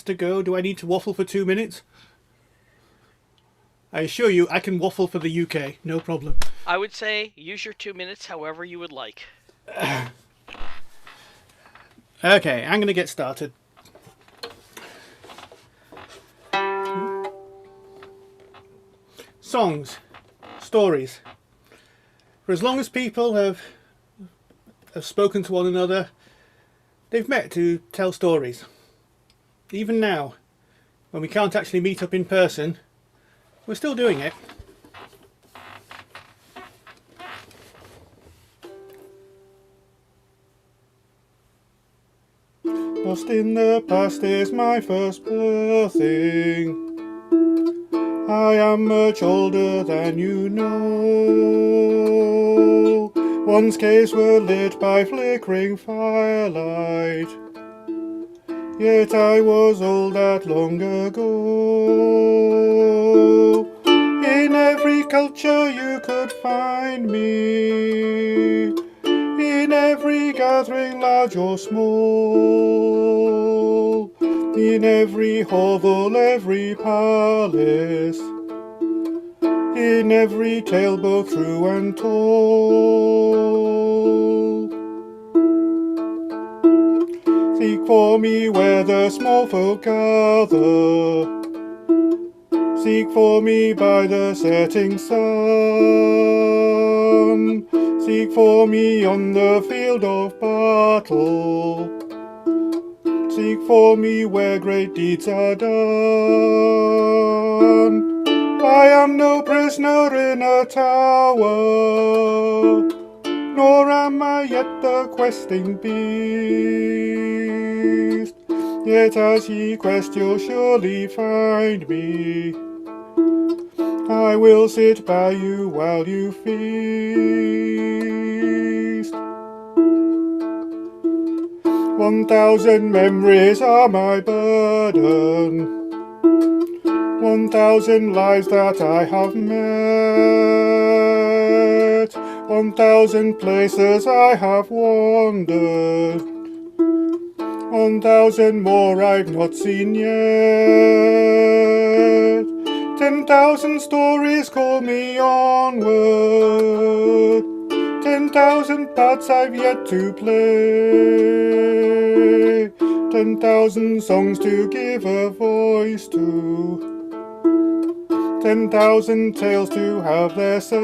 to go. Do I need to waffle for 2 minutes? I assure you, I can waffle for the UK, no problem. I would say use your 2 minutes however you would like. Okay, I'm going to get started. Songs, stories. For as long as people have spoken to one another, they've met to tell stories. Even now, when we can't actually meet up in person, we're still doing it. Lost in the past is my first birthing. I am much older than you know. Once caves were lit by flickering firelight, yet I was old that long ago. In every culture you could find me, in every gathering large or small, in every hovel, every palace, in every tale both true and told. Seek for me where the small folk gather, seek for me by the setting sun, seek for me on the field of battle, seek for me where great deeds are done. I am no prisoner in a tower, nor am I yet the questing beast. Yet as ye quest you'll surely find me. I will sit by you while you feast. 1,000 memories are my burden, 1,000 lives that I have met, 1,000 places I have wandered, 1,000 more I've not seen yet. 10,000 stories call me onward, 10,000 parts I've yet to play, 10,000 songs to give a voice to, 10,000 tales to have their say.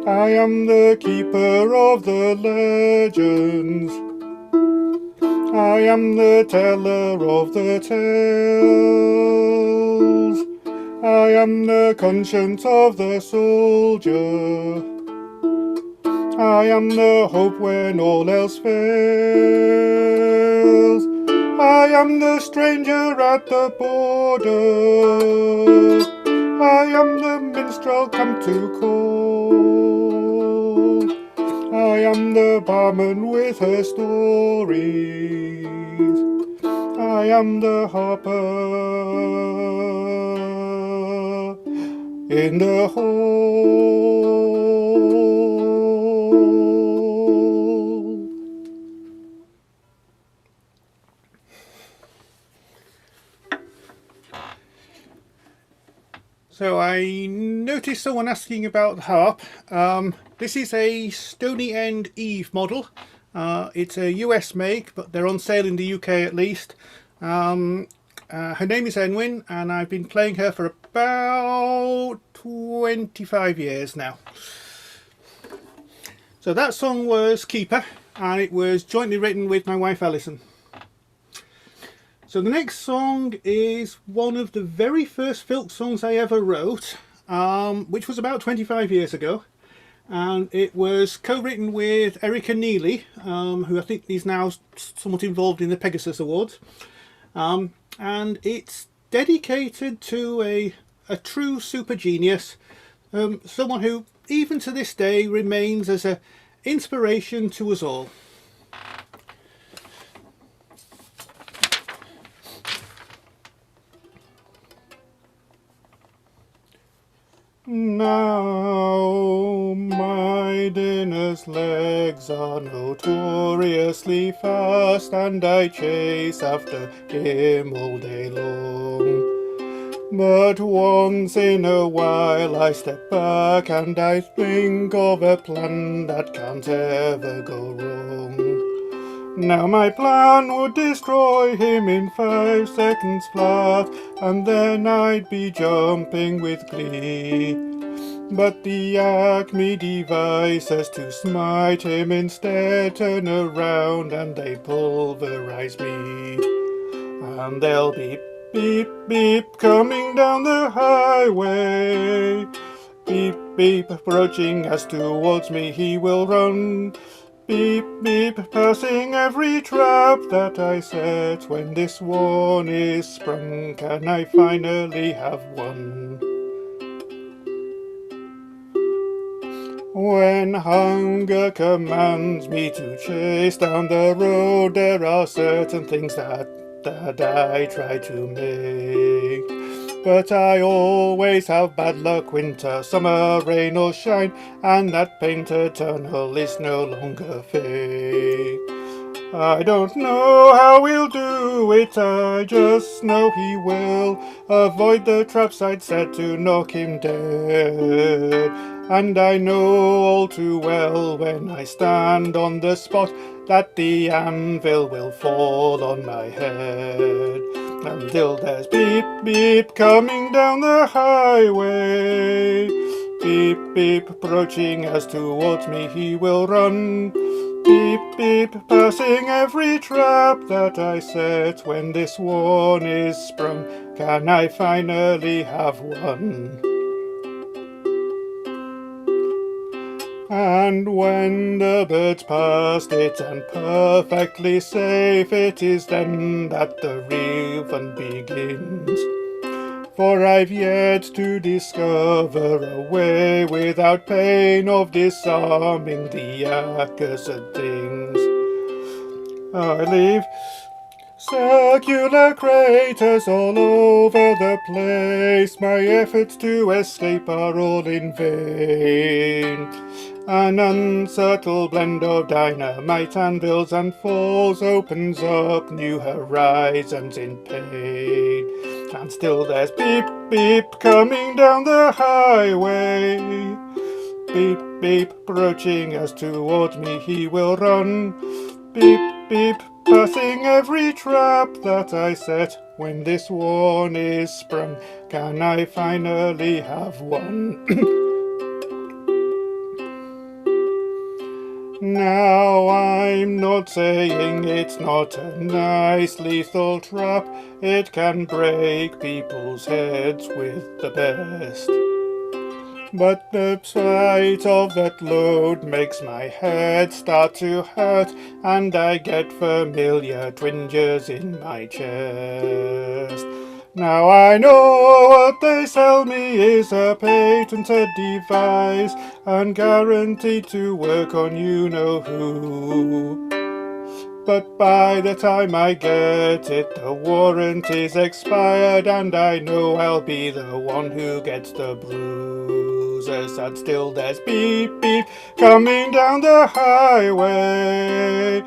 I am the keeper of the legends, I am the teller of the tales, I am the conscience of the soldier, I am the hope when all else fails, I am the stranger at the border, I am the minstrel come to call, I am the barman with her stories, I am the harper in the hall. So I noticed someone asking about the harp. This is a Stony End Eve model. It's a US make, but they're on sale in the UK at least. Her name is Enwyn, and I've been playing her for about 25 years now. So that song was Keeper, and it was jointly written with my wife Alison. So the next song is one of the very first FILK songs I ever wrote, which was about 25 years ago. And it was co-written with Erica Neely, who I think is now somewhat involved in the Pegasus Awards. And it's dedicated to a true super genius, someone who even to this day remains as an inspiration to us all. Now my dinner's legs are no toys. furiously fast, and I chase after him all day long. But once in a while I step back and I think of a plan that can't ever go wrong. Now my plan would destroy him in 5 seconds flat, and then I'd be jumping with glee. But the Acme devices to smite him instead turn around and they pulverize me. And they'll beep, beep, beep, coming down the highway. Beep, beep, approaching as towards me he will run. Beep, beep, passing every trap that I set. When this one is sprung, can I finally have one? When hunger commands me to chase down the road, there are certain things that I try to make. But I always have bad luck, winter, summer, rain or shine, and that painted tunnel is no longer fake. I don't know how he'll do it, I just know he will avoid the traps I'd set to knock him dead. And I know all too well when I stand on the spot that the anvil will fall on my head. Until there's beep beep coming down the highway. Beep beep approaching as towards me he will run. Beep beep passing every trap that I set. When this one is sprung, can I finally have one? And when the bird's past it and perfectly safe, it is then that the real fun begins. For I've yet to discover a way without pain of disarming the accursed things. I leave circular craters all over the place. My efforts to escape are all in vain. An unsubtle blend of dynamite, anvils and falls opens up new horizons in pain. And still there's beep beep coming down the highway. Beep beep approaching as towards me he will run. Beep beep passing every trap that I set. When this one is sprung, can I finally have one? Now I'm not saying it's not a nice lethal trap. It can break people's heads with the best. But the sight of that load makes my head start to hurt, and I get familiar twinges in my chest. Now I know what they sell me is a patented device, and guaranteed to work on you-know-who. But by the time I get it, the warranty's expired, and I know I'll be the one who gets the bruises. And still there's beep beep coming down the highway.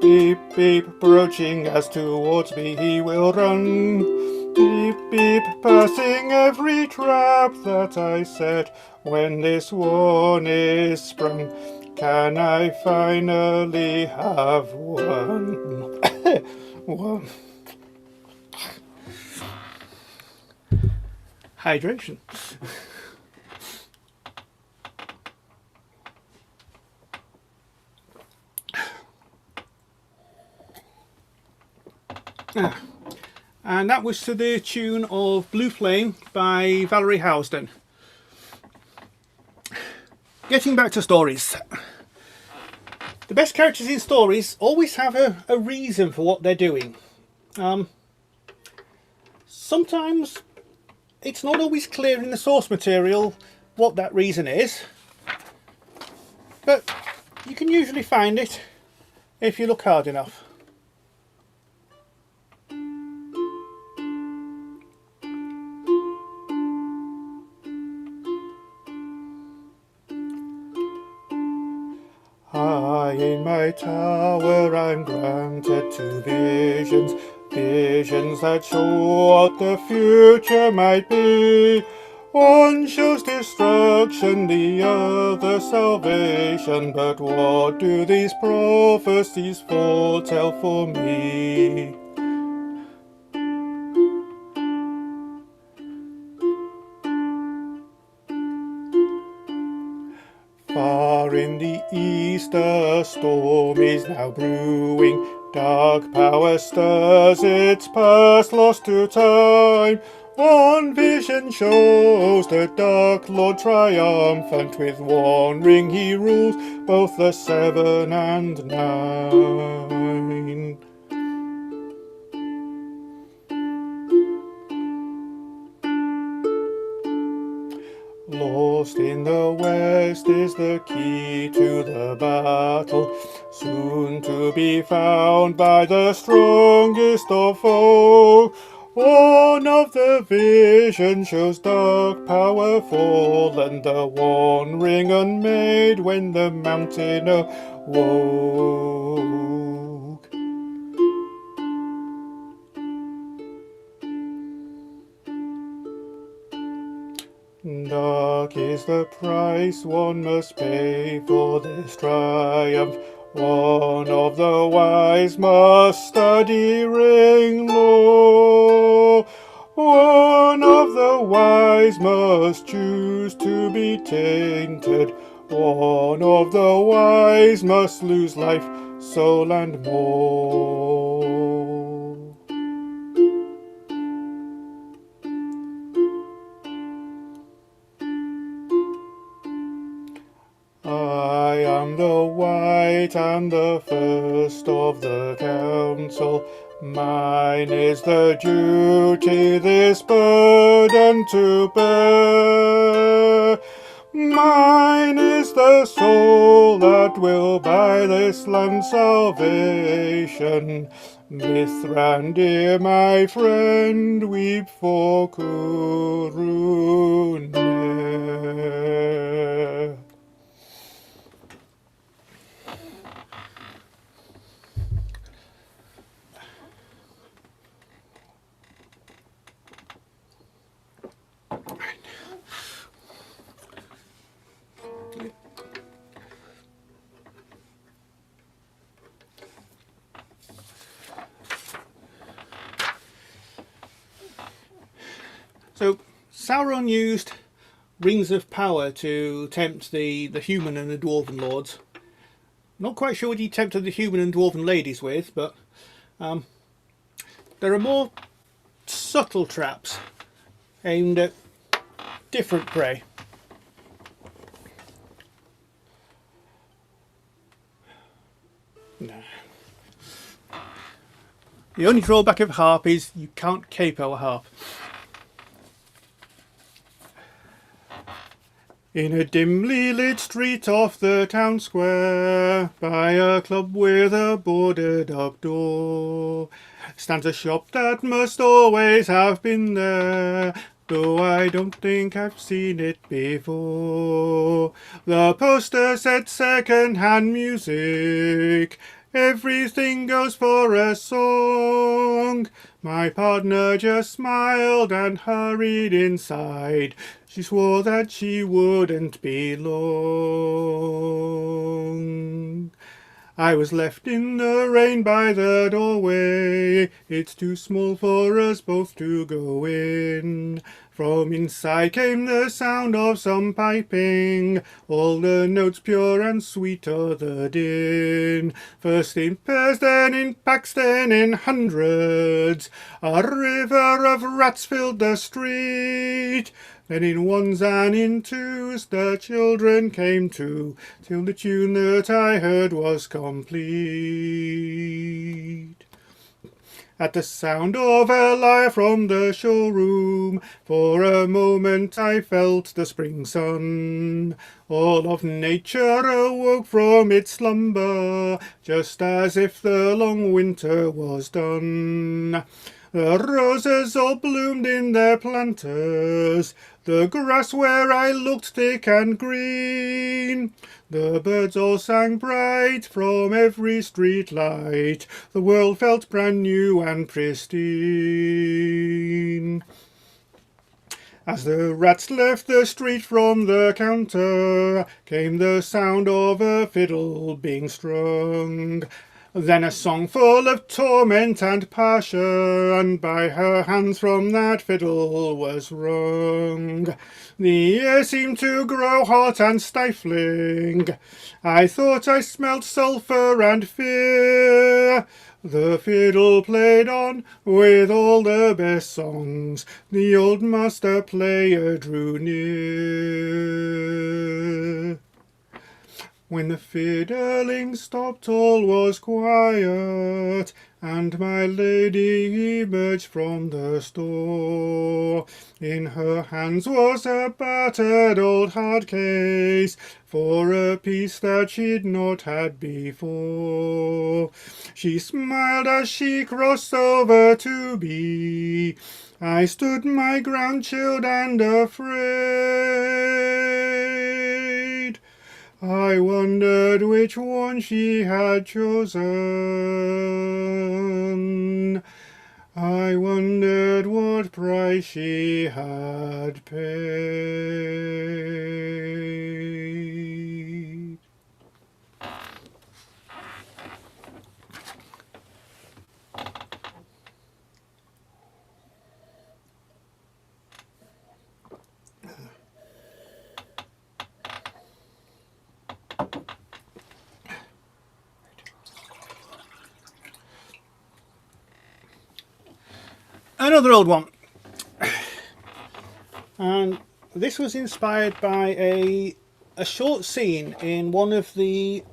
Beep beep approaching as towards me he will run. Beep beep passing every trap that I set. When this one is sprung, can I finally have one? One. Hydration. And that was to the tune of Blue Flame by Valerie Housden. Getting back to stories. The best characters in stories always have a reason for what they're doing. Sometimes it's not always clear in the source material what that reason is, but you can usually find it if you look hard enough. High in my tower I'm granted to visions, visions that show what the future might be. One shows destruction, the other salvation, but what do these prophecies foretell for me? Far in the east a storm is now brewing, dark power stirs its past lost to time. One vision shows the dark Lord triumphant, with one ring he rules both the 7 and 9. Lost in the west is the key to the battle, soon to be found by the strongest of foe. One of the visions shows dark power fallen, the one ring unmade when the mountain awoke. Dark is the price one must pay for this triumph. One of the wise must study ring low. One of the wise must choose to be tainted. One of the wise must lose life, soul and more. I am the white and the first of the council. Mine is the duty this burden to bear. Mine is the soul that will buy this land's salvation. Mithrandir, my friend, weep for Kuruneh. So Sauron used rings of power to tempt the human and the dwarven lords. Not quite sure what he tempted the human and dwarven ladies with, but there are more subtle traps aimed at different prey. No. The only drawback of harp is you can't capo a harp. In a dimly lit street off the town square, by a club with a boarded up door, stands a shop that must always have been there, though I don't think I've seen it before. The poster said second-hand music, everything goes for a song. My partner just smiled and hurried inside. She swore that she wouldn't be long. I was left in the rain by the doorway. It's too small for us both to go in. From inside came the sound of some piping, all the notes pure and sweet o' the din. First in pairs, then in packs, then in hundreds. A river of rats filled the street. Then in ones and in twos the children came too, till the tune that I heard was complete. At the sound of a lyre from the showroom, for a moment I felt the spring sun. All of nature awoke from its slumber, just as if the long winter was done. The roses all bloomed in their planters, the grass where I looked thick and green. The birds all sang bright from every street light, the world felt brand new and pristine. As the rats left the street from the counter, came the sound of a fiddle being strung. Then a song full of torment and passion by her hands from that fiddle was wrung. The air seemed to grow hot and stifling. I thought I smelt sulphur and fear. The fiddle played on with all the best songs. The old master player drew near. When the fiddling stopped, all was quiet, and my lady emerged from the store. In her hands was a battered old hard case for a piece that she'd not had before. She smiled as she crossed over to me. I stood my ground, chilled and afraid. I wondered which one she had chosen. I wondered what price she had paid. Another old one, and this was inspired by a short scene in one of the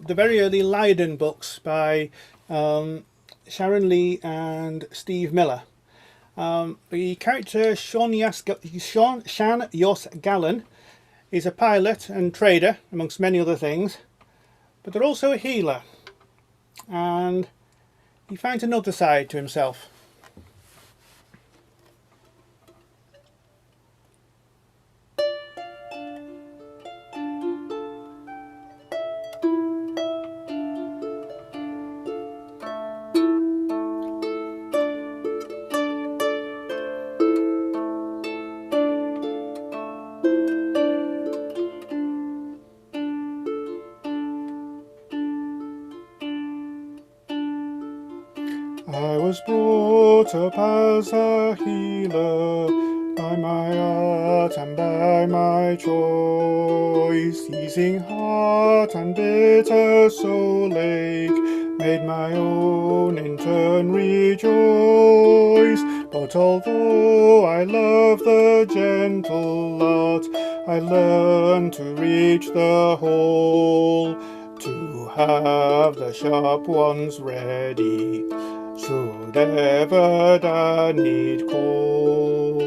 very early Leiden books by Sharon Lee and Steve Miller. The character Shan Yos Gallen is a pilot and trader, amongst many other things, but they're also a healer, and he finds another side to himself. I was brought up as a healer by my art and by my choice. Easing heart and bitter soul ache made my own in turn rejoice. But although I love the gentle art, I learned to reach the whole, to have the sharp ones ready should ever the need call.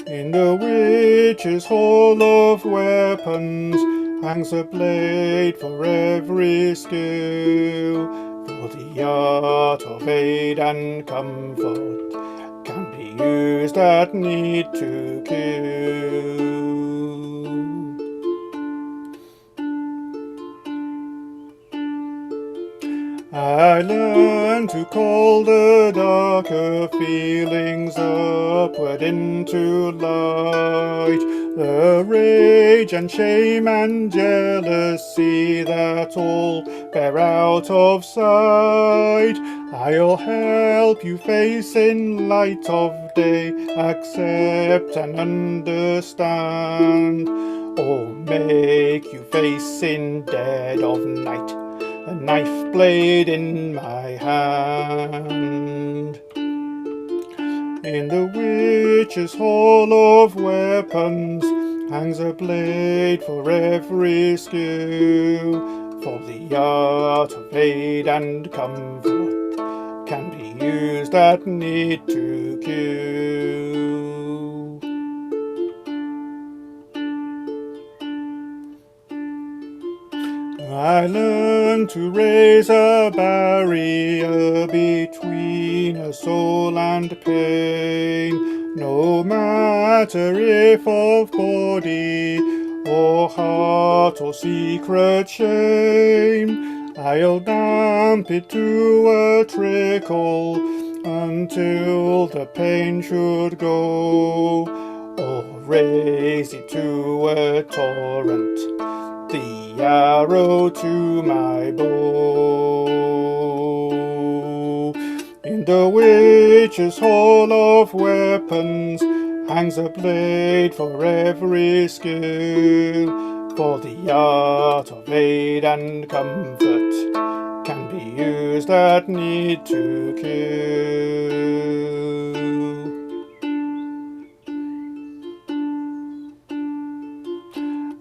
In the witch's hall of weapons hangs a blade for every skill, for the art of aid and comfort can be used at need to kill. I learned to call the darker feelings upward into light, the rage and shame and jealousy that all bear out of sight. I'll help you face in light of day, accept and understand, or make you face in dead of night, a knife blade in my hand. In the witch's hall of weapons hangs a blade for every skill, for the art of aid and comfort can be used at need to kill. I learned to raise a barrier between a soul and pain, no matter if of body or heart or secret shame. I'll damp it to a trickle until the pain should go, or raise it to a torrent, the arrow to my bow. In the witch's hall of weapons hangs a blade for every skill, for the art of aid and comfort can be used at need to kill.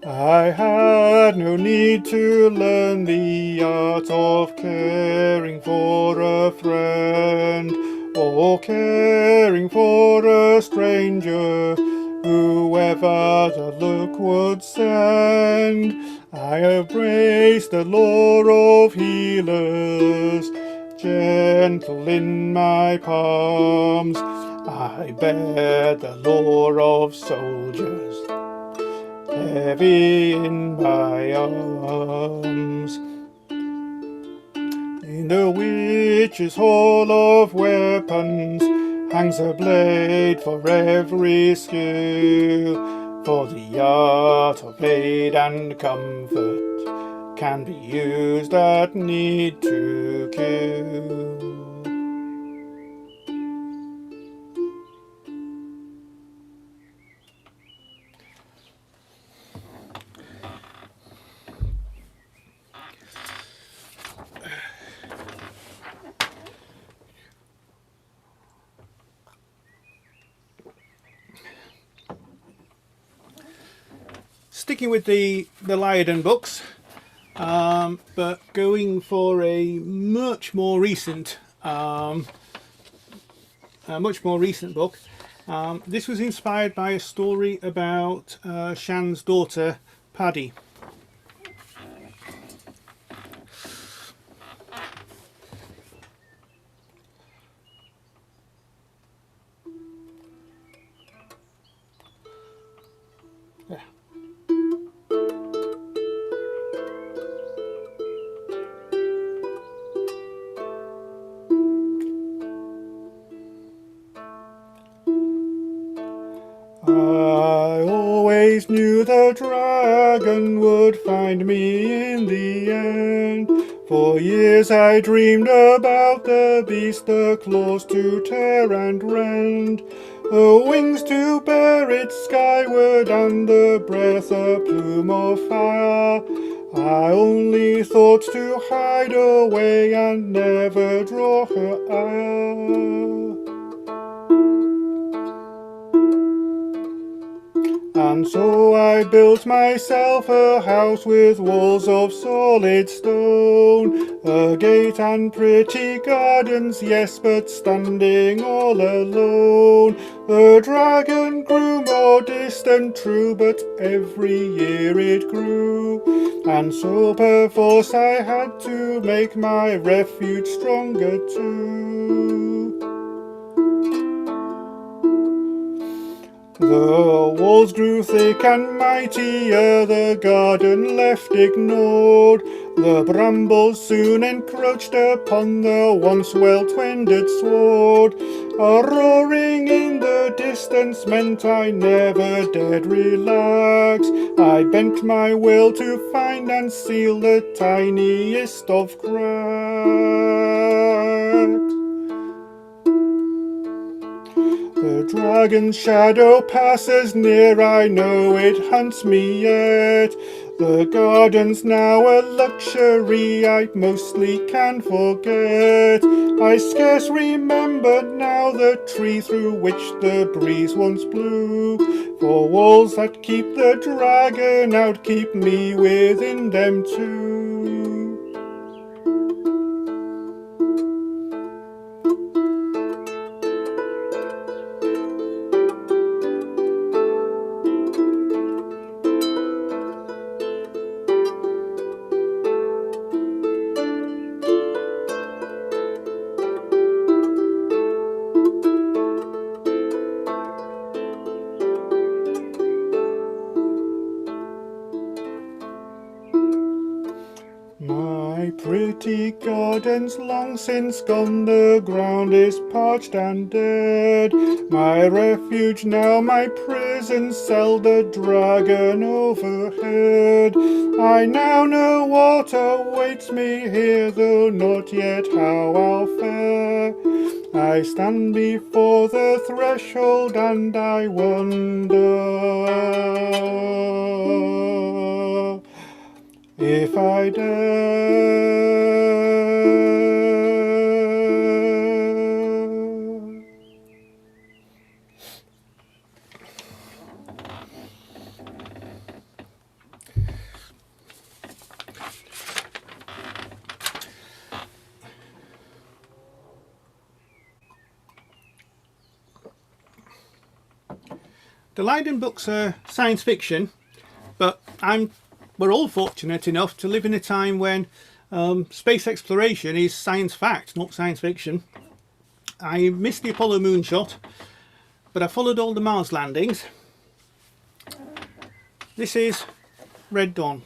I had no need to learn the art of caring for a friend, or caring for a stranger, whoever the look would send. I embraced the lore of healers, gentle in my palms. I bear the lore of soldiers, heavy in my arms. In the witch's hall of weapons hangs a blade for every skill, for the art of aid and comfort can be used at need to kill. Sticking with the Liarden books, but going for a much more recent book. This was inspired by a story about Shan's daughter, Paddy. I always knew the dragon would find me in the end. For years I dreamed about the beast, the claws to tear and rend, the wings to bear it skyward, and the breath a plume of fire. I only thought to hide away and never draw her ire. And so I built myself a house with walls of solid stone, a gate and pretty gardens, yes, but standing all alone. The dragon grew more distant, true, but every year it grew, and so perforce I had to make my refuge stronger too. The walls grew thick and mightier, the garden left ignored. The brambles soon encroached upon the once well-tended sward. A roaring in the distance meant I never dared relax. I bent my will to find and seal the tiniest of cracks. The dragon's shadow passes near, I know it hunts me yet. The garden's now a luxury I mostly can forget. I scarce remember now the tree through which the breeze once blew, for walls that keep the dragon out keep me within them too. city gardens long since gone, the ground is parched and dead. My refuge now, my prison cell, the dragon overhead. I now know what awaits me here, though not yet how I'll fare. I stand before the threshold and I wonder if I dare. The Leiden books are science fiction, but we're all fortunate enough to live in a time when space exploration is science fact, not science fiction. I missed the Apollo moonshot, but I followed all the Mars landings. This is Red Dawn.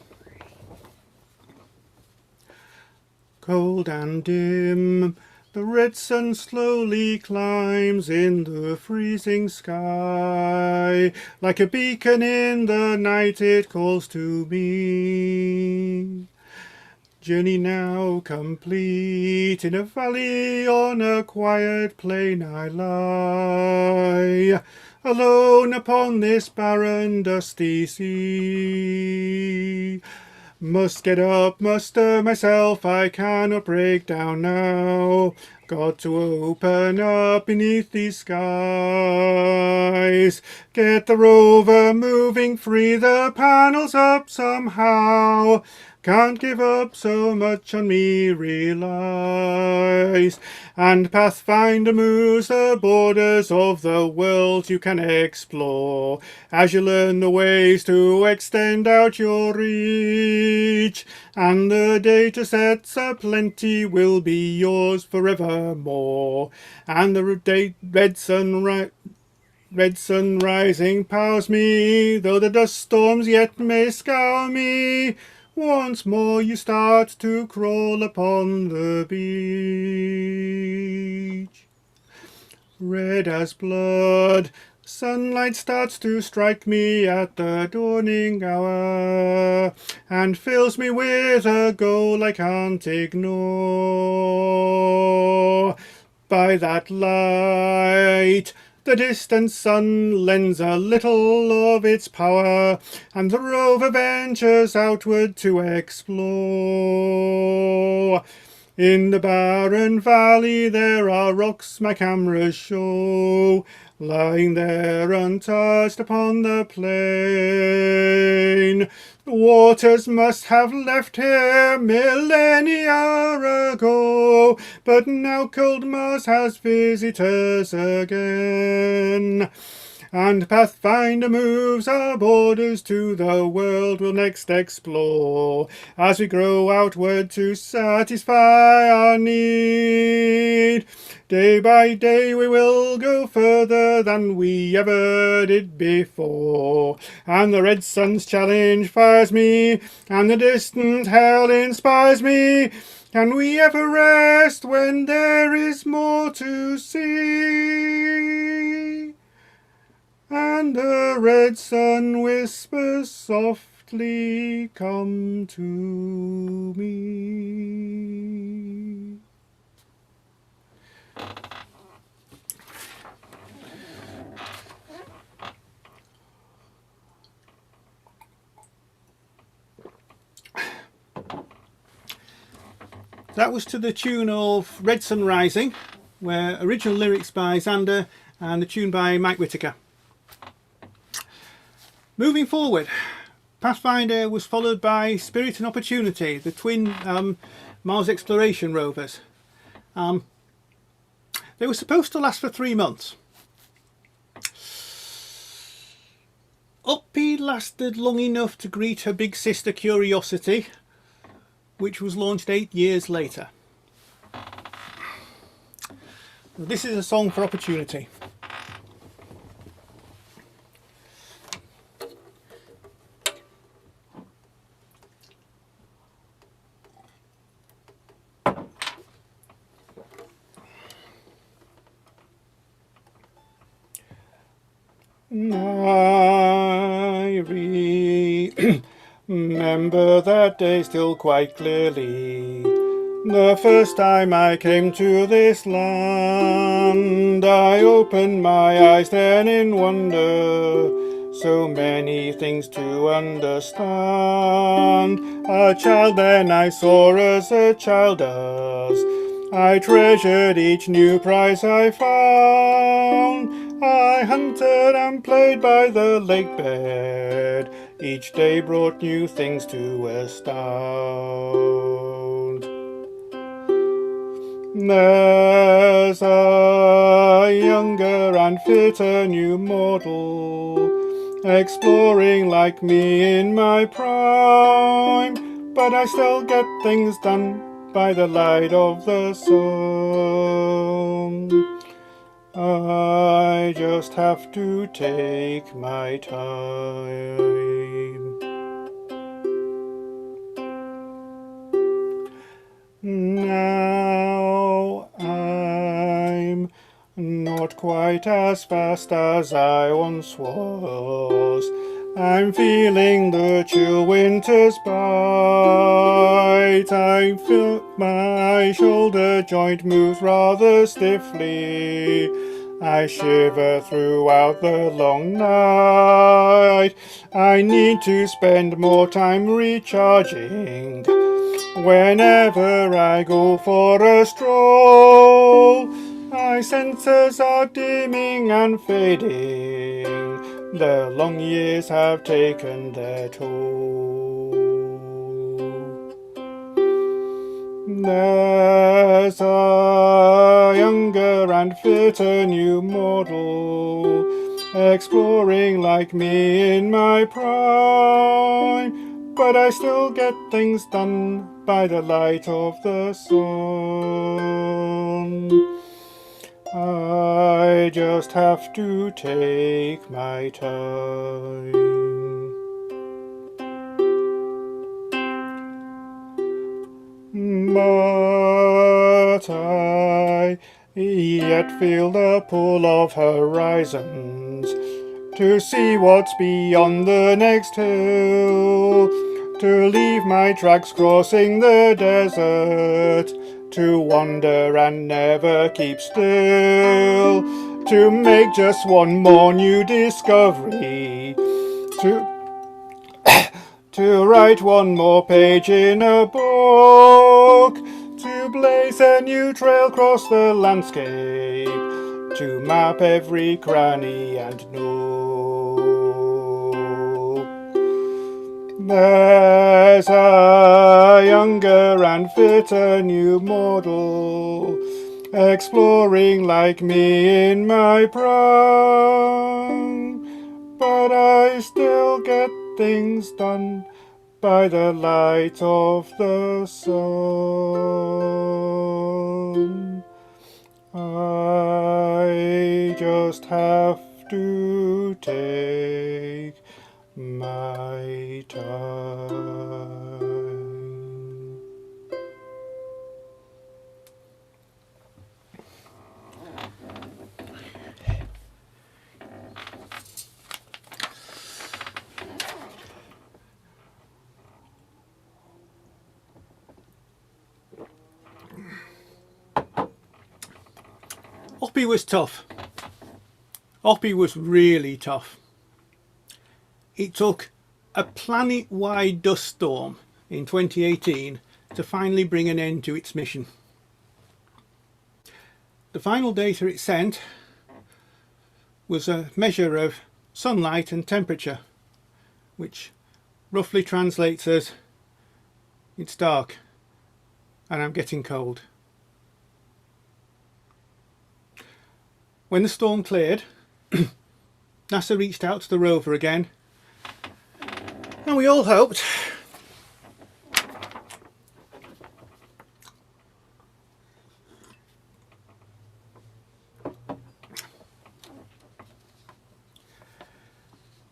Cold and dim, the red sun slowly climbs in the freezing sky. Like a beacon in the night it calls to me. Journey now complete, in a valley on a quiet plain I lie, alone upon this barren dusty sea. Must get up, must stir myself, I cannot break down now. Got to open up beneath these skies. Get the rover moving, free the panels up somehow. Can't give up, so much on me relies. And Pathfinder moves the borders of the world you can explore, as you learn the ways to extend out your reach. And the data sets aplenty will be yours forevermore. And the red sun rising powers me, though the dust storms yet may scour me. Once more you start to crawl upon the beach. Red as blood, sunlight starts to strike me at the dawning hour, and fills me with a goal I can't ignore. By that light, the distant sun lends a little of its power, and the rover ventures outward to explore. In the barren valley there are rocks my cameras show, lying there untouched upon the plain. The waters must have left here millennia ago, but now cold Mars has visitors again. And Pathfinder moves our borders to the world we'll next explore, as we grow outward to satisfy our need. Day by day we will go further than we ever did before, and the red sun's challenge fires me, and the distant hell inspires me. Can we ever rest when there is more to see? And the red sun whispers softly, come to me. That was to the tune of Red Sun Rising, where original lyrics by Xander and the tune by Mike Whittaker. Moving forward, Pathfinder was followed by Spirit and Opportunity, the twin Mars exploration rovers. They were supposed to last for 3 months. Uppy lasted long enough to greet her big sister Curiosity, which was launched 8 years later. This is a song for Opportunity. I remember that day still quite clearly. The first time I came to this land, I opened my eyes then in wonder. So many things to understand. A child then I saw as a child does. I treasured each new prize I found. I hunted and played by the lake bed. Each day brought new things to astound. There's a younger and fitter new mortal, exploring like me in my prime, but I still get things done by the light of the sun. I just have to take my time. Now I'm not quite as fast as I once was. I'm feeling the chill winter's bite. I feel my shoulder joint moves rather stiffly. I shiver throughout the long night. I need to spend more time recharging whenever I go for a stroll. My senses are dimming and fading. The long years have taken their toll. There's a younger and fitter new mortal, exploring like me in my prime, but I still get things done by the light of the sun. I just have to take my time. But I yet feel the pull of horizons, to see what's beyond the next hill, to leave my tracks crossing the desert, to wander and never keep still, to make just one more new discovery, to write one more page in a book, to blaze a new trail across the landscape, to map every cranny and nook. There's a younger and fitter new mortal, exploring like me in my prime, but I still get things done by the light of the sun. I just have to take my time. Oppie was tough. Oppie was really tough. It took a planet-wide dust storm in 2018 to finally bring an end to its mission. The final data it sent was a measure of sunlight and temperature, which roughly translates as it's dark and I'm getting cold. When the storm cleared, NASA reached out to the rover again, and we all hoped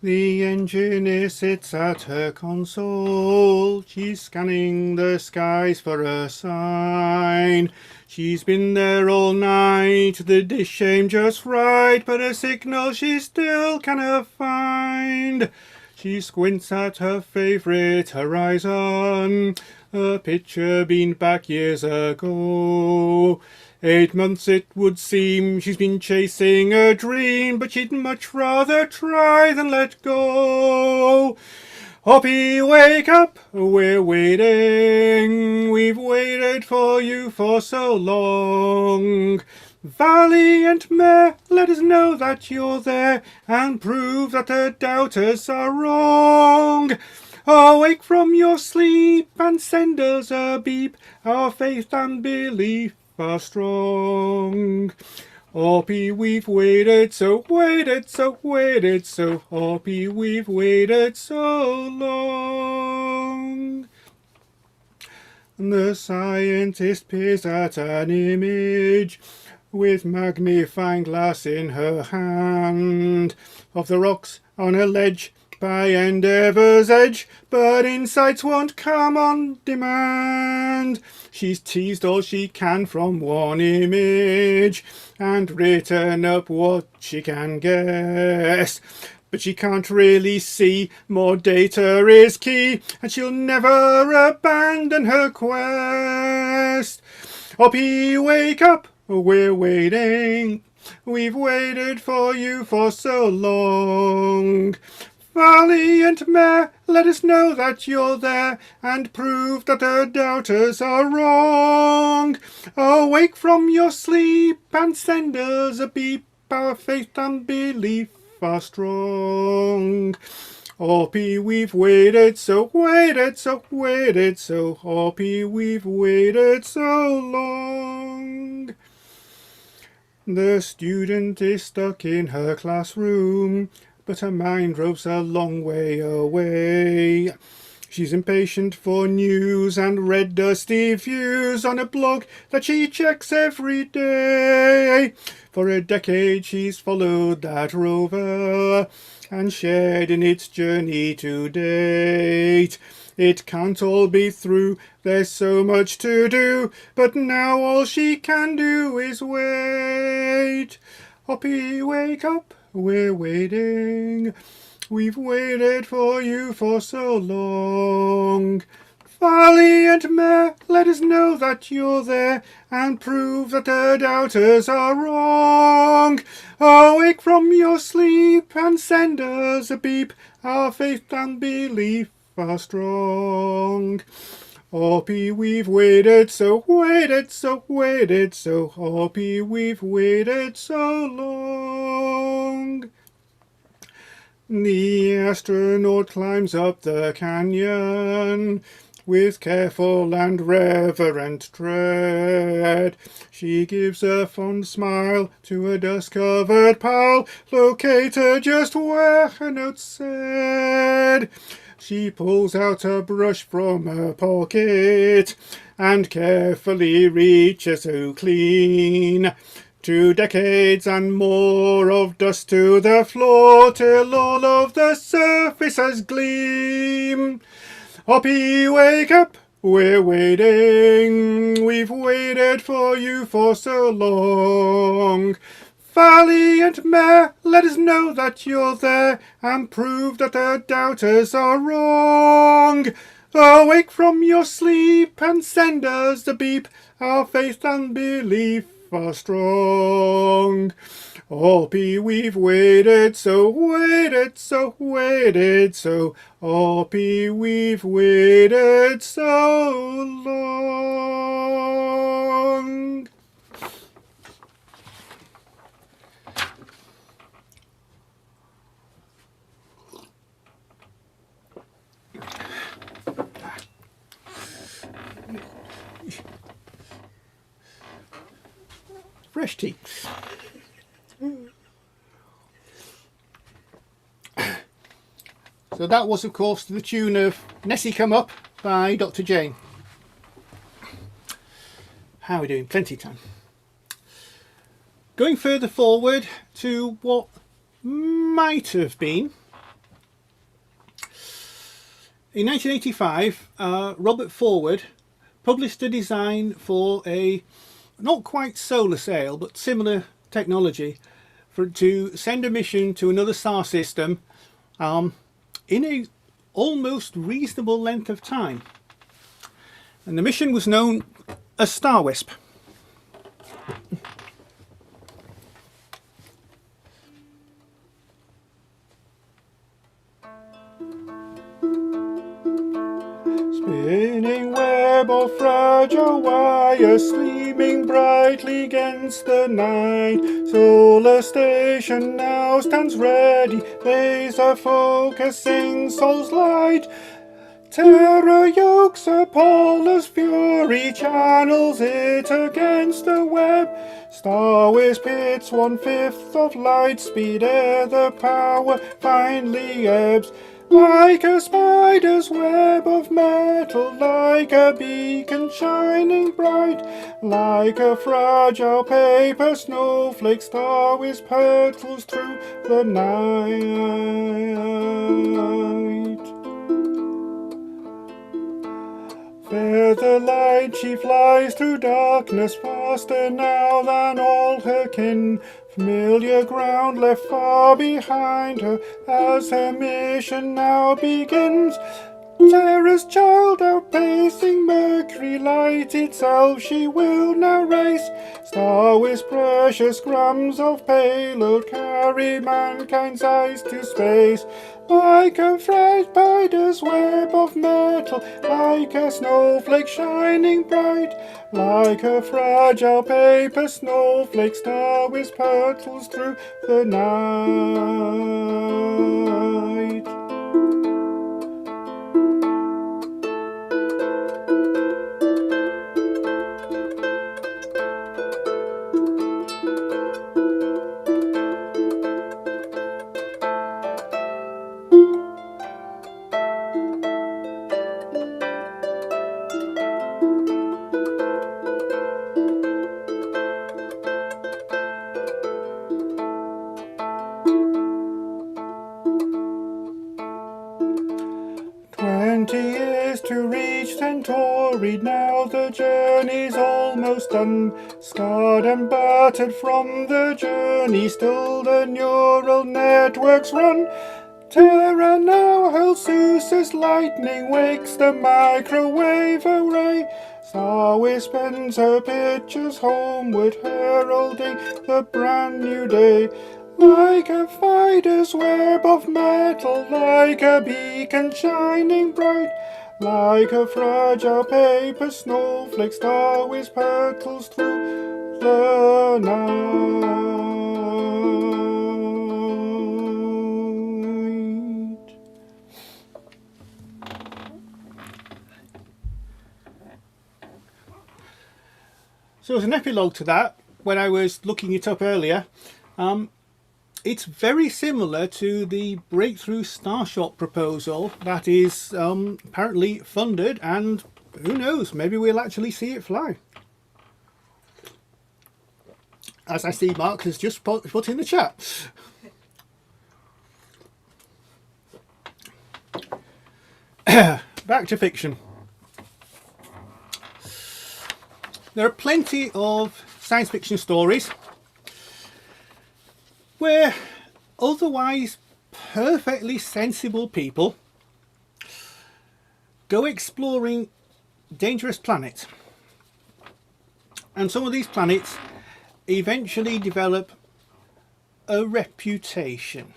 The engineer sits at her console. She's scanning the skies for a sign. She's been there all night, the dish aimed just right, but a signal she still cannot find. She squints at her favourite horizon, a picture been back years ago. 8 months it would seem she's been chasing a dream, but she'd much rather try than let go. Hoppy, wake up, we're waiting, we've waited for you for so long. Valiant mare, let us know that you're there, and prove that the doubters are wrong. Awake from your sleep and send us a beep, our faith and belief are strong. Hoppy, we've waited so, waited so, waited so, Hoppy, we've waited so long. The scientist peers at an image with magnifying glass in her hand of the rocks on a ledge by Endeavour's edge, but insights won't come on demand. She's teased all she can from one image and written up what she can guess, but she can't really see. More data is key, and she'll never abandon her quest. Hoppy, wake up, we're waiting, we've waited for you for so long. Valiant mare, let us know that you're there, and prove that the doubters are wrong. Awake from your sleep and send us a beep, our faith and belief are strong. Hoppy, we've waited so, waited so, waited so, Hoppy, we've waited so long. The student is stuck in her classroom, but her mind roves a long way away. She's impatient for news and red dusty views on a blog that she checks every day. For a decade she's followed that rover and shared in its journey to date. It can't all be through, there's so much to do, but now all she can do is wait. Hoppy, wake up, we're waiting, we've waited for you for so long. Valiant mare, let us know that you're there, and prove that the doubters are wrong. Awake from your sleep and send us a beep, our faith and belief are strong. Hoppy, we've waited so, waited so, waited so, Hoppy, we've waited so long. The astronaut climbs up the canyon with careful and reverent tread. She gives a fond smile to a dust-covered pal, located just where her note said. She pulls out a brush from her pocket and carefully reaches to clean 2 decades and more of dust to the floor till all of the surfaces gleam. Hoppy, wake up, we're waiting, we've waited for you for so long. Valiant mare, let us know that you're there, and prove that the doubters are wrong. Awake from your sleep and send us the beep, our faith and belief are strong. Hoppy, we've waited so, waited so, waited so, Hoppy, we've waited so long. Fresh tea. So that was, of course, to the tune of Nessie Come Up by Dr. Jane. How are we doing? Plenty of time. Going further forward to what might have been In 1985, Robert Forward published a design for a not quite solar sail but similar technology to send a mission to another star system in a almost reasonable length of time. And the mission was known as Star Wisp. Spinning web of fragile wires, gleaming brightly against the night. Solar station now stands ready, laser focusing soul's light. Terror yokes Apollo's fury, channels it against the web. Star Wisp hits 1/5 of light speed ere the power finally ebbs. Like a spider's web of metal, like a beacon shining bright, like a fragile paper snowflake, Star Wisp hurtles through the night. Feather light, she flies through darkness, faster now than all her kin. Familiar ground left far behind her as her mission now begins. Terror's child outpacing Mercury light itself, she will now race. Star Wisp precious grams of payload carry mankind's eyes to space. Like a fried spider's web of metal, like a snowflake shining bright, like a fragile paper snowflake, Star Wisp hurtles through the night. Years to reach Centauri, now the journey's almost done. Scarred and battered from the journey, still the neural networks run. Terra now hurls Zeus's lightning, wakes the microwave array. Star Wisp bends her pictures homeward, heralding the brand new day. Like a spider's web of metal, like a beacon shining bright, like a fragile paper snowflake, Star Wisp hurtles through the night. So as an epilogue to that, when I was looking it up earlier, it's very similar to the Breakthrough Starshot proposal that is apparently funded, and who knows, maybe we'll actually see it fly. As I see Mark has just put in the chat. Back to fiction. There are plenty of science fiction stories where otherwise perfectly sensible people go exploring dangerous planets, and some of these planets eventually develop a reputation.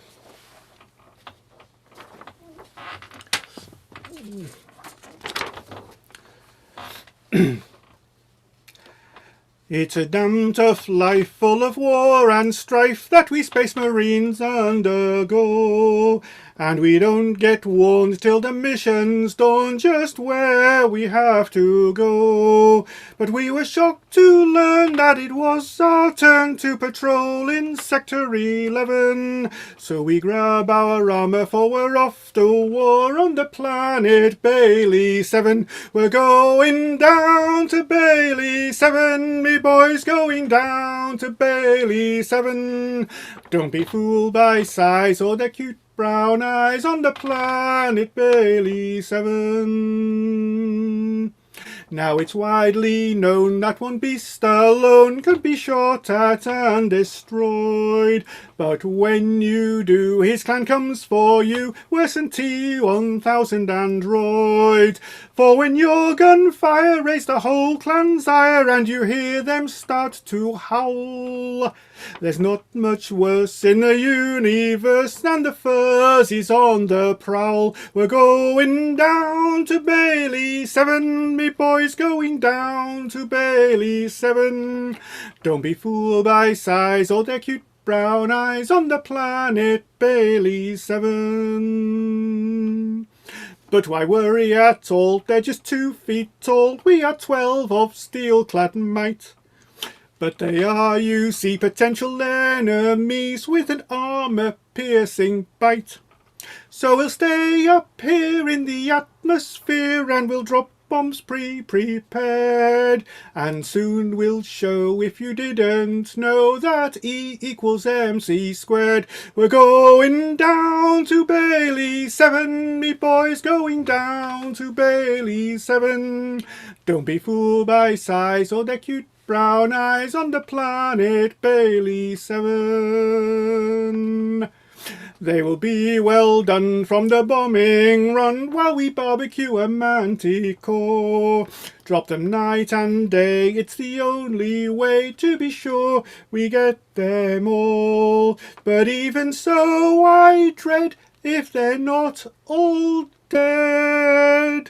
It's a damn tough life full of war and strife that we space marines undergo, and we don't get warned till the mission's done just where we have to go. But we were shocked to learn that it was our turn to patrol in Sector 11, so we grab our armour for we're off to war on the planet Bailey 7. We're going down to Bailey 7, me boys, going down to Bailey 7. Don't be fooled by size or their cute brown eyes on the planet Bailey 7. Now it's widely known that one beast alone could be shot at and destroyed. But when you do, his clan comes for you, worse than T-1000 android. For when your gunfire raised the whole clan's ire and you hear them start to howl, there's not much worse in the universe than the fuzzies on the prowl. We're going down to Bailey 7, me boys, going down to Bailey 7. Don't be fooled by size or their cute brown eyes on the planet Bailey 7. But why worry at all? They're just 2 feet tall. We are 12 of steel-clad might. But they are, you see, potential enemies with an armour-piercing bite. So we'll stay up here in the atmosphere and we'll drop bombs pre-prepared. And soon we'll show, if you didn't know, that E equals MC squared. We're going down to Bailey 7, me boys, going down to Bailey 7. Don't be fooled by size or their cute brown eyes on the planet Bailey 7. They will be well done from the bombing run while we barbecue a manticore. Drop them night and day, it's the only way to be sure we get them all. But even so I dread if they're not all dead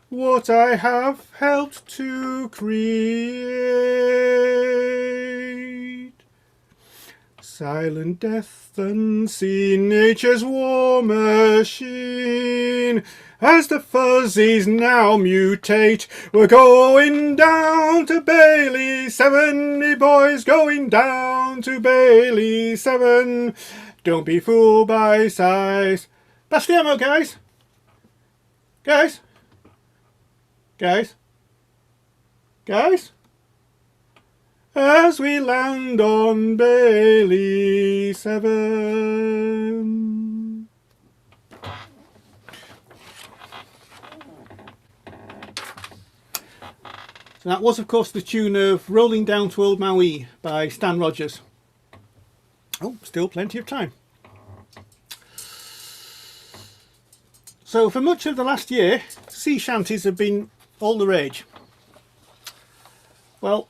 what I have helped to create. Silent death unseen, nature's war machine. As the fuzzies now mutate, we're going down to Bailey 7, me boys, going down to Bailey 7. Don't be fooled by size. That's the ammo, guys. Guys. Guys. Guys. As we land on Bailey 7. So that was, of course, the tune of Rolling Down to Old Maui by Stan Rogers. Oh, still plenty of time. So for much of the last year, sea shanties have been all the rage. Well,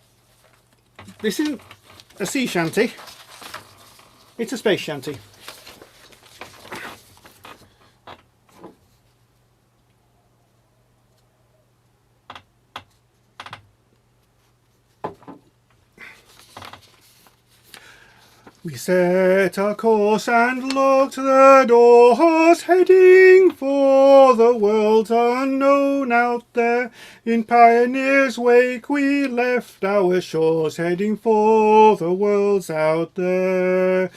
this isn't a sea shanty, it's a space shanty. We set our course and locked the doors, heading for the worlds unknown out there. In Pioneer's wake we left our shores, heading for the worlds out there.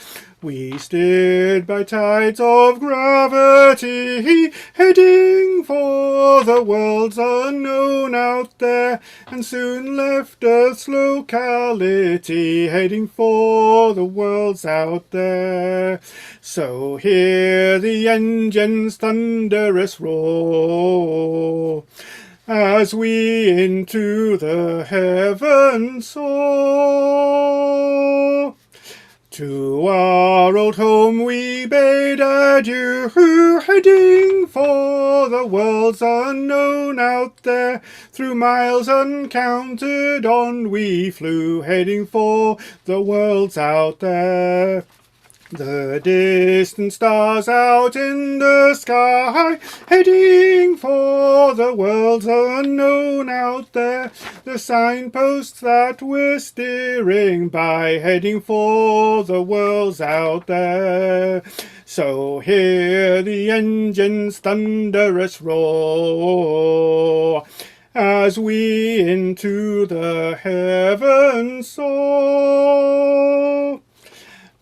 We steered by tides of gravity, heading for the worlds unknown out there, and soon left Earth's locality, heading for the worlds out there. So hear the engine's thunderous roar, as we into the heavens soar. To our old home we bade adieu, heading for the worlds unknown out there. Through miles uncounted on we flew, heading for the worlds out there. The distant stars out in the sky, heading for the worlds unknown out there. The signposts that we're steering by, heading for the worlds out there. So hear the engine's thunderous roar, as we into the heavens soar.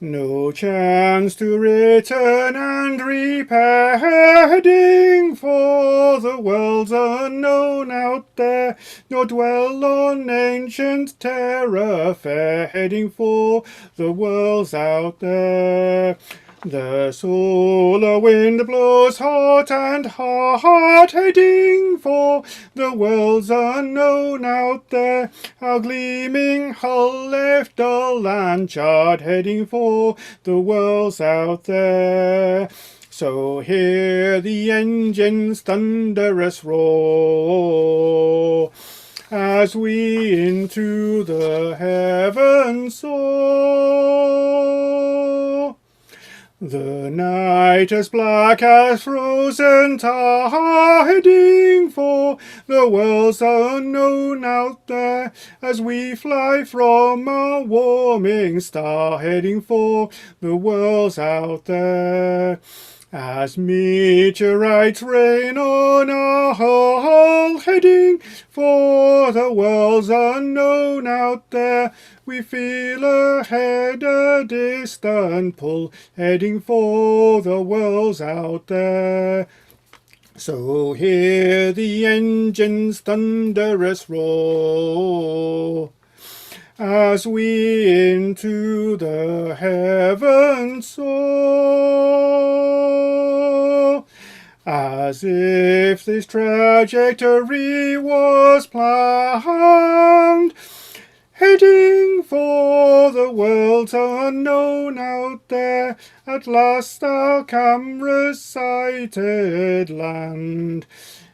No chance to return and repair, heading for the worlds unknown out there, nor dwell on ancient terra fair, heading for the worlds out there. The solar wind blows hot and hard, heading for the worlds unknown out there. Our gleaming hull left dull and charred, heading for the worlds out there. So hear the engine's thunderous roar as we into the heavens soar. The night as black as frozen tar, heading for the worlds unknown out there, as we fly from a warming star, heading for the worlds out there. As meteorites rain on our hull, heading for the worlds unknown out there, we feel ahead a distant pull, heading for the worlds out there. So hear the engine's thunderous roar as we into the heavens soar. As if this trajectory was planned, heading for the worlds unknown out there, at last our cameras sighted land,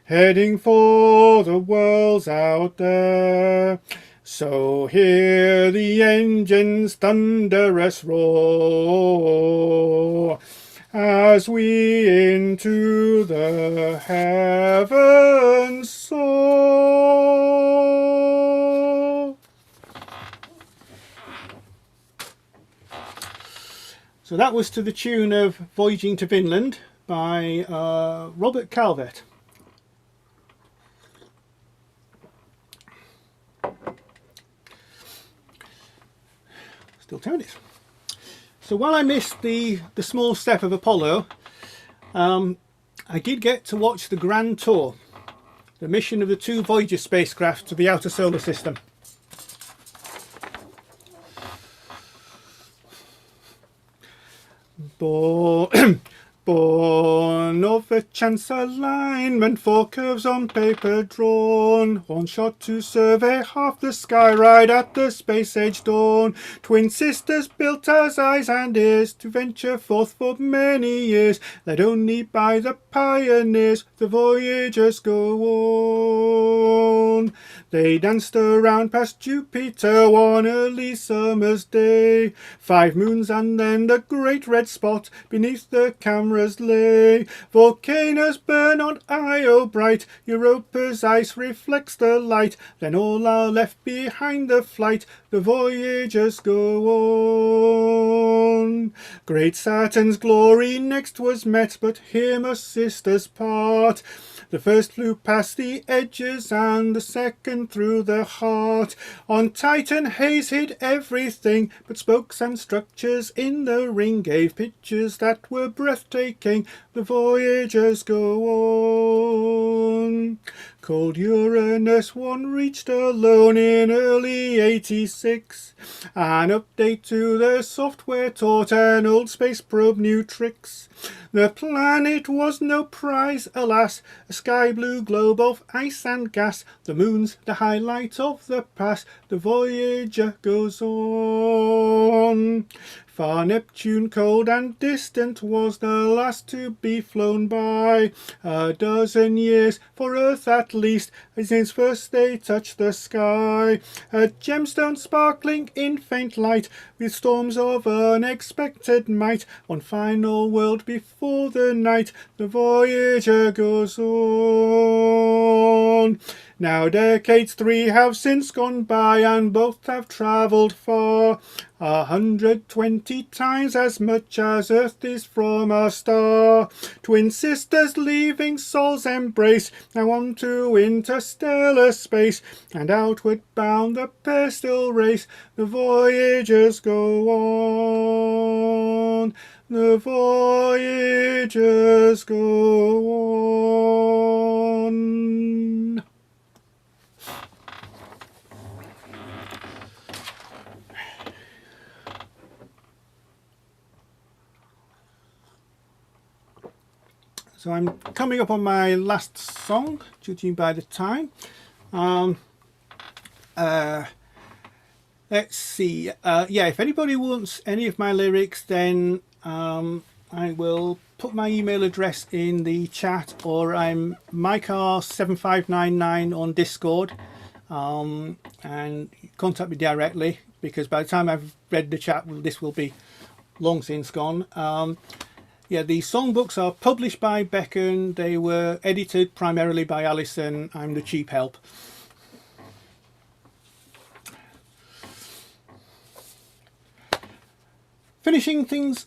heading for the worlds out there. So hear the engine's thunderous roar as we into the heavens soar. So that was to the tune of Voyaging to Vinland by Robert Calvert. Still turning it. So while I missed the small step of Apollo, I did get to watch the Grand Tour, the mission of the 2 Voyager spacecraft to the outer solar system. Born of a chance alignment, 4 curves on paper drawn, 1 shot to survey half the sky right at the space age dawn. Twin sisters built as eyes and ears to venture forth for many years, led only by the pioneers, the voyagers go on. They danced around past Jupiter one early summer's day, 5 moons and then the great red spot beneath the cameras lay. Volcanoes burn on Io bright, Europa's ice reflects the light, then all are left behind the flight, the voyagers go on. Great Saturn's glory next was met, but here must sisters part. The first flew past the edges and the second through the heart. On Titan haze hid everything, but spokes and structures in the ring gave pictures that were breathtaking. The voyagers go on. Cold Uranus one reached alone in early '86. An update to the software taught an old space probe new tricks. The planet was no prize, alas, a sky blue globe of ice and gas. The moon's the highlight of the past, the Voyager goes on. Far Neptune, cold and distant, was the last to be flown by. A dozen years, for Earth at least, since first they touched the sky. A gemstone sparkling in faint light, with storms of unexpected might. One final world before the night, the Voyager goes on. Now decades 3 have since gone by, and both have travelled far. 120 times as much as Earth is from a star. Twin sisters leaving soul's embrace, now on to interstellar space, and outward bound the pair still race. The voyagers go on. The voyagers go on. So I'm coming up on my last song, judging by the time. Let's see. Yeah, if anybody wants any of my lyrics, then I will put my email address in the chat, or I'm mycar7599 on Discord, and contact me directly, because by the time I've read the chat, this will be long since gone. Yeah, the songbooks are published by Beacon. They were edited primarily by Alison. I'm the cheap help. Finishing things.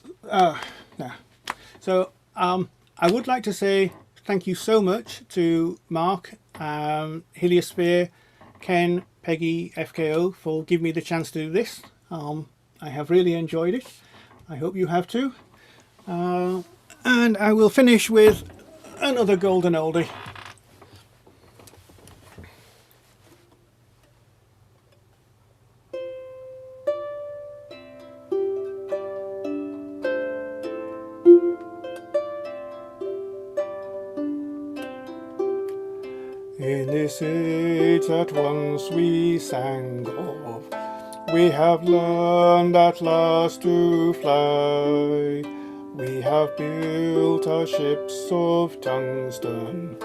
So I would like to say thank you so much to Mark, HELIOSPHERE, Ken, Peggy, FK-NO for giving me the chance to do this. I have really enjoyed it. I hope you have too. And I will finish with another golden oldie. In this age that once we sang of, we have learned at last to fly. We have built our ships of tungsten,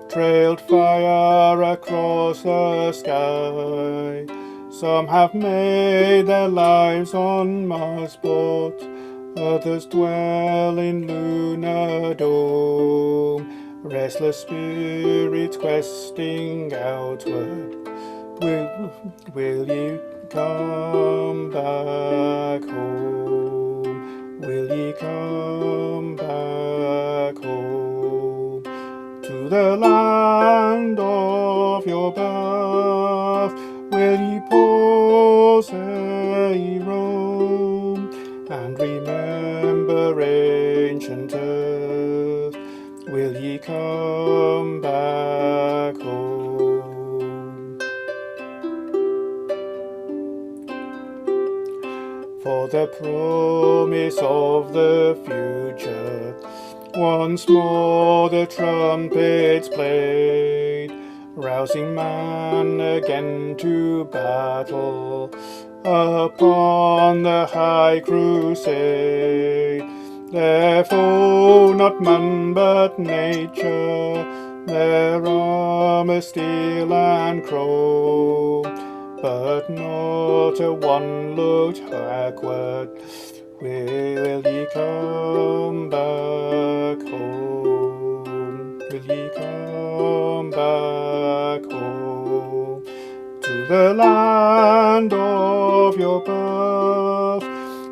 trailed fire across the sky. Some have made their lives on Mars, but others dwell in lunar dome. Restless spirits questing outward, will you come back home? Will ye come back home? To the land of your birth, will ye pause ere ye roam, and remember ancient earth? Will ye come back home? For the promise of the future, once more the trumpets played, rousing man again to battle upon the high crusade. Therefore not man but nature, their armour steel and chrome, but not a one looked backward. Will ye come back home? Will ye come back home? To the land of your birth,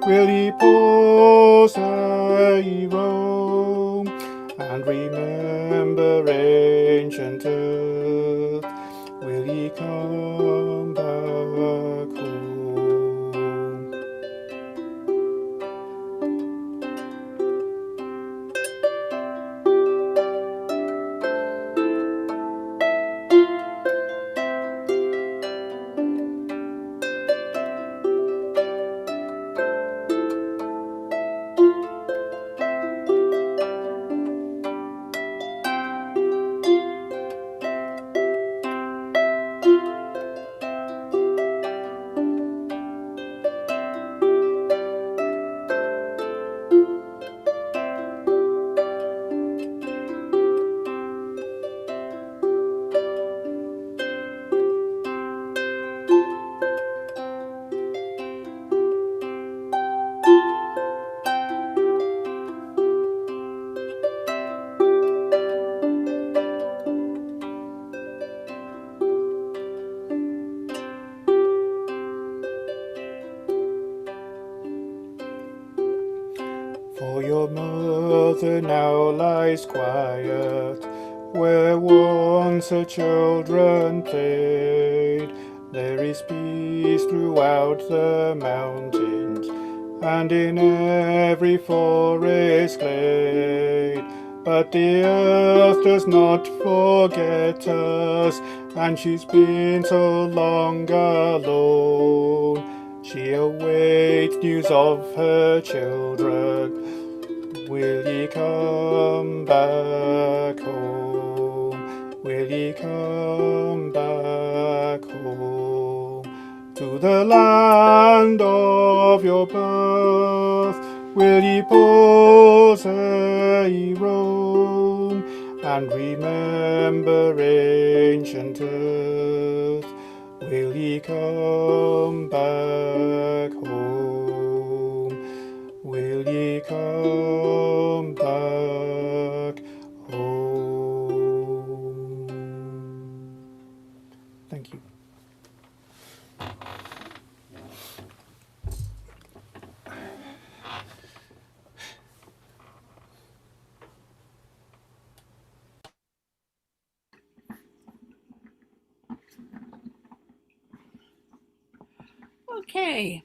will ye pause ere ye roam, and remember ancient earth? Will ye come back home? For your mother now lies quiet, where once her children played. There is peace throughout the mountains, and in every forest glade. But the earth does not forget us, and she's been so long alone. She awaits news of her children, Will ye come back home? Will ye come back home? To the land of your birth, will ye pause ere ye roam, and remember ancient earth? Will ye come back home? Will ye come back home? Thank you. Okay.